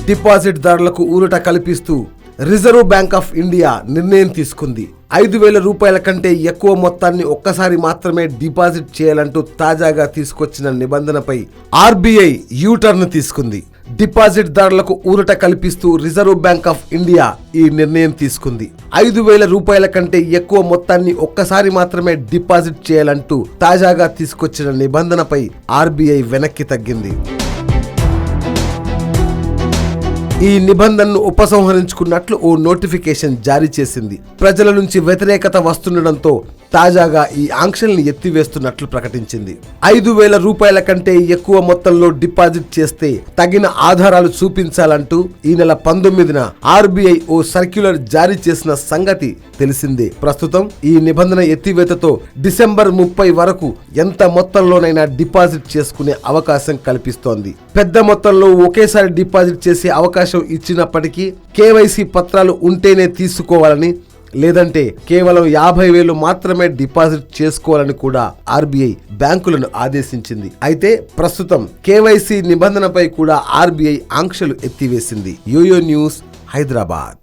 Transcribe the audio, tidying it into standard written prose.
Deposit దారులకు ఊరట కల్పిస్తూ రిజర్వ్ బ్యాంక్ ఆఫ్ ఇండియా నిర్ణయం తీసుకుంది. 5,000 రూపాయల కంటే ఎక్కువ మొత్తాన్ని ఒక్కసారి మాత్రమే డిపాజిట్ చేయాలంటూ తాజాగా తీసుకొచ్చిన నిబంధనపై ఆర్బీఐ యూటర్న్ తీసుకుంది. డిపాజిట్ దారులకు ఊరట కల్పిస్తూ రిజర్వ్ బ్యాంక్ ఆఫ్ ఇండియా ఈ నిర్ణయం తీసుకుంది. 5,000 రూపాయల కంటే ఎక్కువ మొత్తాన్ని ఒక్కసారి మాత్రమే డిపాజిట్ చేయాలంటూ తాజాగా తీసుకొచ్చిన నిబంధనపై ఆర్బీఐ వెనక్కి తగ్గింది. ఈ నిబంధనను ఉపసంహరించుకున్నట్లు ఓ నోటిఫికేషన్ జారీ చేసింది. ప్రజల నుంచి వ్యతిరేకత వస్తుండటంతో తాజాగా ఈ ఆంక్షల్ని ఎత్తివేస్తున్నట్లు ప్రకటించింది. 5,000 రూపాయల కంటే ఎక్కువ మొత్తంలో డిపాజిట్ చేస్తే తగిన ఆధారాలు చూపించాలంటూ ఈ నెల 19న ఆర్బీఐ ఓ సర్క్యులర్ జారీ చేసిన సంగతి తెలిసిందే. ప్రస్తుతం ఈ నిబంధన ఎత్తివేతతో డిసెంబర్ 30 వరకు ఎంత మొత్తంలోనైనా డిపాజిట్ చేసుకునే అవకాశం కల్పిస్తోంది. పెద్ద మొత్తంలో ఒకేసారి డిపాజిట్ చేసే అవకాశం ఇచ్చినప్పటికీ కేవైసీ పత్రాలు ఉంటేనే తీసుకోవాలని, లేదంటే కేవలం 50,000 మాత్రమే డిపాజిట్ చేసుకోవాలని కూడా ఆర్బీఐ బ్యాంకులను ఆదేశించింది. అయితే ప్రస్తుతం కేవైసీ నిబంధనపై కూడా ఆర్బీఐ ఆంక్షలు ఎత్తివేసింది. Yo-yo news, Hyderabad.